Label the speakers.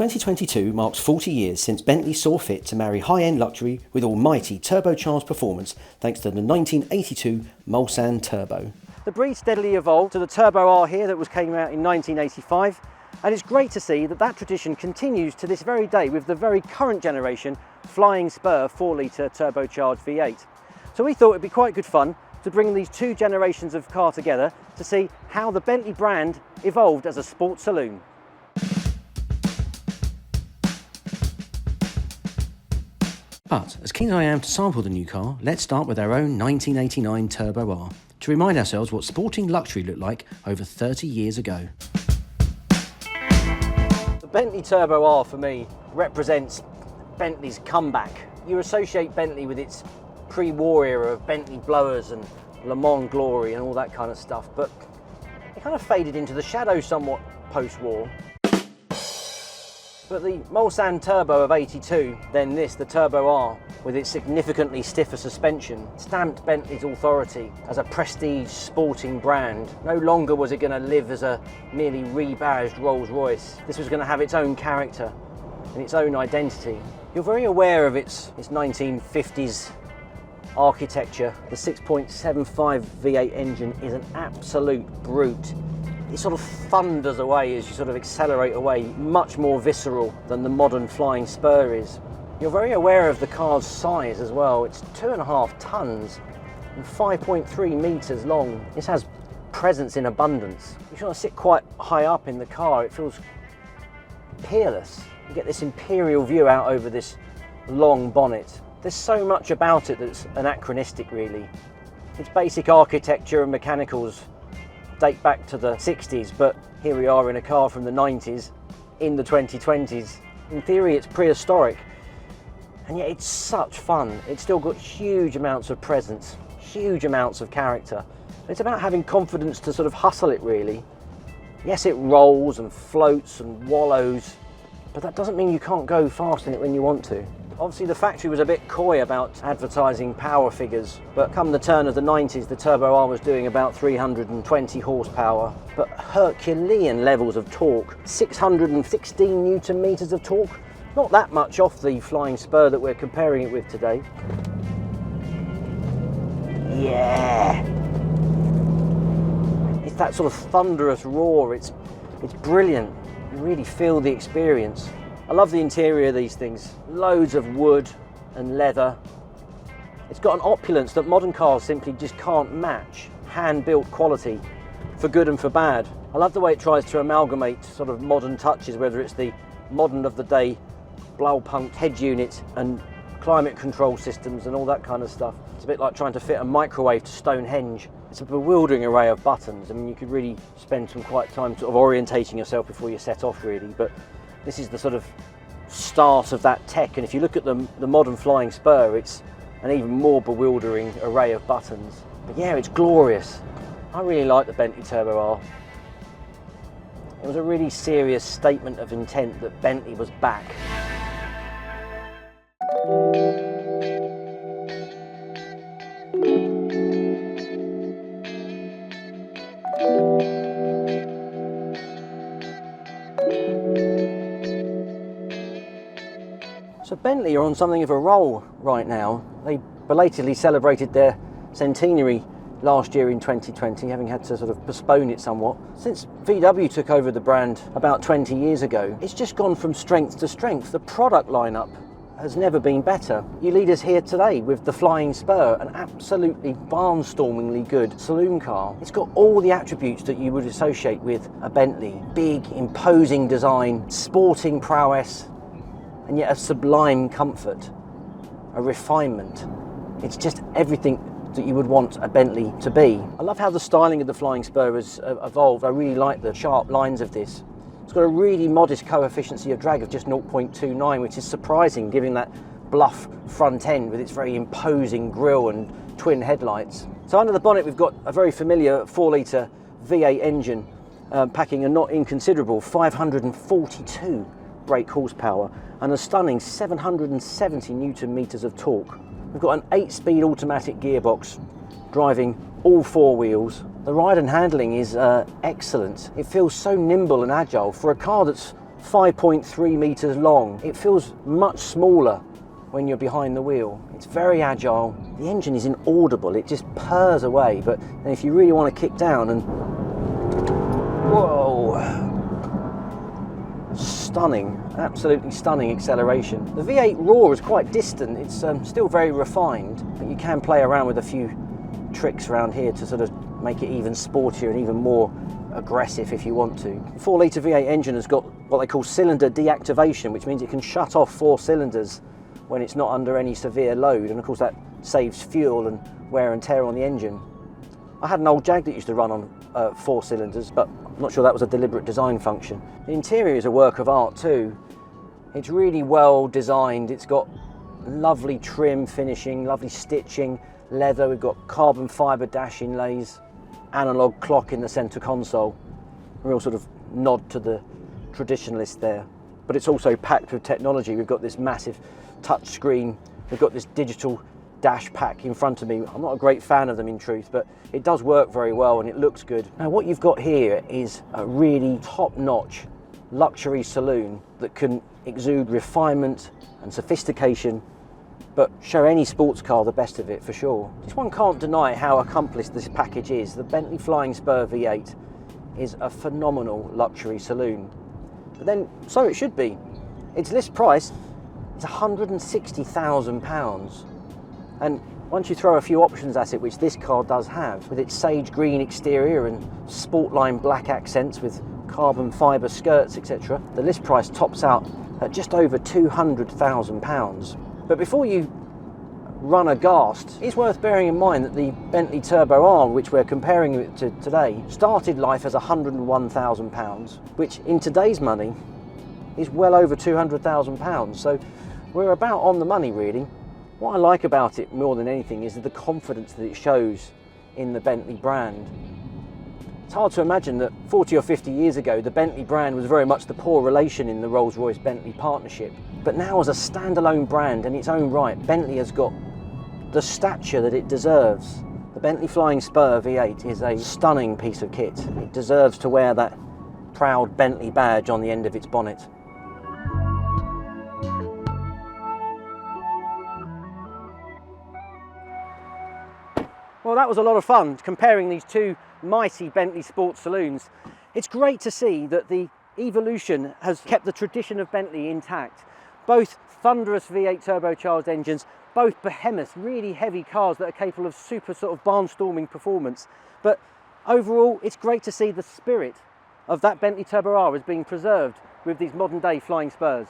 Speaker 1: 2022 marks 40 years since Bentley saw fit to marry high-end luxury with almighty turbocharged performance thanks to the 1982 Mulsanne Turbo. The breed steadily evolved to the Turbo R here that came out in 1985, and it's great to see that tradition continues to this very day with the very current generation Flying Spur 4-litre turbocharged V8. So we thought it'd be quite good fun to bring these two generations of car together to see how the Bentley brand evolved as a sports saloon. But as keen as I am to sample the new car, let's start with our own 1989 Turbo R to remind ourselves what sporting luxury looked like over 30 years ago. The Bentley Turbo R for me represents Bentley's comeback. You associate Bentley with its pre-war era of Bentley blowers and Le Mans glory and all that kind of stuff, but it kind of faded into the shadow somewhat post-war. But the Mulsanne Turbo of 82, then this, the Turbo R, with its significantly stiffer suspension, stamped Bentley's authority as a prestige sporting brand. No longer was it going to live as a merely rebadged Rolls-Royce. This was going to have its own character and its own identity. You're very aware of its 1950s architecture. The 6.75 V8 engine is an absolute brute. It sort of thunders away as you sort of accelerate away, much more visceral than the modern Flying Spur is. You're very aware of the car's size as well. It's 2.5 tons and 5.3 meters long. This has presence in abundance. You sort of sit quite high up in the car. It feels peerless. You get this imperial view out over this long bonnet. There's so much about it that's anachronistic, really. Its basic architecture and mechanicals date back to the 60s, but here we are in a car from the 90s, in the 2020s. In theory, it's prehistoric, and yet it's such fun. It's still got huge amounts of presence, huge amounts of character. It's about having confidence to sort of hustle it, really. Yes, it rolls and floats and wallows, but that doesn't mean you can't go fast in it when you want to. Obviously the factory was a bit coy about advertising power figures, but come the turn of the 90s the Turbo R was doing about 320 horsepower, but Herculean levels of torque, 616 Newton meters of torque, not that much off the Flying Spur that we're comparing it with today. Yeah! It's that sort of thunderous roar, it's brilliant, you really feel the experience. I love the interior of these things, loads of wood and leather. It's got an opulence that modern cars simply just can't match. Hand-built quality, for good and for bad. I love the way it tries to amalgamate sort of modern touches, whether it's the modern of the day blow-pumped head unit and climate control systems and all that kind of stuff. It's a bit like trying to fit a microwave to Stonehenge. It's a bewildering array of buttons. I mean, you could really spend some quite time sort of orientating yourself before you set off, really, but this is the sort of start of that tech, and if you look at the modern Flying Spur, it's an even more bewildering array of buttons. But yeah, it's glorious. I really like the Bentley Turbo R. It was a really serious statement of intent that Bentley was back. So Bentley are on something of a roll right now. They belatedly celebrated their centenary last year in 2020, having had to sort of postpone it somewhat. Since VW took over the brand about 20 years ago, it's just gone from strength to strength. The product lineup has never been better. You lead us here today with the Flying Spur, an absolutely barnstormingly good saloon car. It's got all the attributes that you would associate with a Bentley. Big, imposing design, sporting prowess, and yet a sublime comfort, a refinement. It's just everything that you would want a Bentley to be. I love how the styling of the Flying Spur has evolved. I really like the sharp lines of this. It's got a really modest coefficient of drag of just 0.29, which is surprising given that bluff front end with its very imposing grille and twin headlights. So under the bonnet we've got a very familiar 4-litre V8 engine packing a not inconsiderable 542 brake horsepower and a stunning 770 Newton meters of torque. We've got an 8-speed automatic gearbox driving all 4 wheels. The ride and handling is excellent. It feels so nimble and agile for a car that's 5.3 metres long. It feels much smaller when you're behind the wheel. It's very agile. The engine is inaudible, it just purrs away, but if you really want to kick down and... Whoa! Stunning, absolutely stunning acceleration. The V8 raw is quite distant, it's still very refined, but you can play around with a few tricks around here to sort of make it even sportier and even more aggressive if you want to. The 4-litre V8 engine has got what they call cylinder deactivation, which means it can shut off 4 cylinders when it's not under any severe load, and of course that saves fuel and wear and tear on the engine. I had an old Jag that used to run on 4 cylinders, but I'm not sure that was a deliberate design function. The interior is a work of art too. It's really well designed. It's got lovely trim finishing, lovely stitching, leather. We've got carbon fibre dash inlays, analog clock in the centre console. A real sort of nod to the traditionalist there. But it's also packed with technology. We've got this massive touch screen. We've got this digital dash pack in front of me. I'm not a great fan of them in truth, but it does work very well and it looks good. Now what you've got here is a really top-notch luxury saloon that can exude refinement and sophistication, but show any sports car the best of it for sure. Just one can't deny how accomplished this package is. The Bentley Flying Spur V8 is a phenomenal luxury saloon. But then, so it should be. Its list price is £160,000. And once you throw a few options at it, which this car does have, with its sage green exterior and Sportline black accents with carbon fibre skirts, etc., the list price tops out at just over £200,000. But before you run aghast, it's worth bearing in mind that the Bentley Turbo R, which we're comparing it to today, started life as £101,000, which in today's money is well over £200,000. So we're about on the money really. What I like about it more than anything is the confidence that it shows in the Bentley brand. It's hard to imagine that 40 or 50 years ago the Bentley brand was very much the poor relation in the Rolls-Royce Bentley partnership. But now as a standalone brand in its own right, Bentley has got the stature that it deserves. The Bentley Flying Spur V8 is a stunning piece of kit. It deserves to wear that proud Bentley badge on the end of its bonnet. Well, that was a lot of fun comparing these two mighty Bentley sports saloons. It's great to see that the evolution has kept the tradition of Bentley intact. Both thunderous V8 turbocharged engines, both behemoths, really heavy cars that are capable of super sort of barnstorming performance. But overall, it's great to see the spirit of that Bentley Turbo R is being preserved with these modern day Flying Spurs.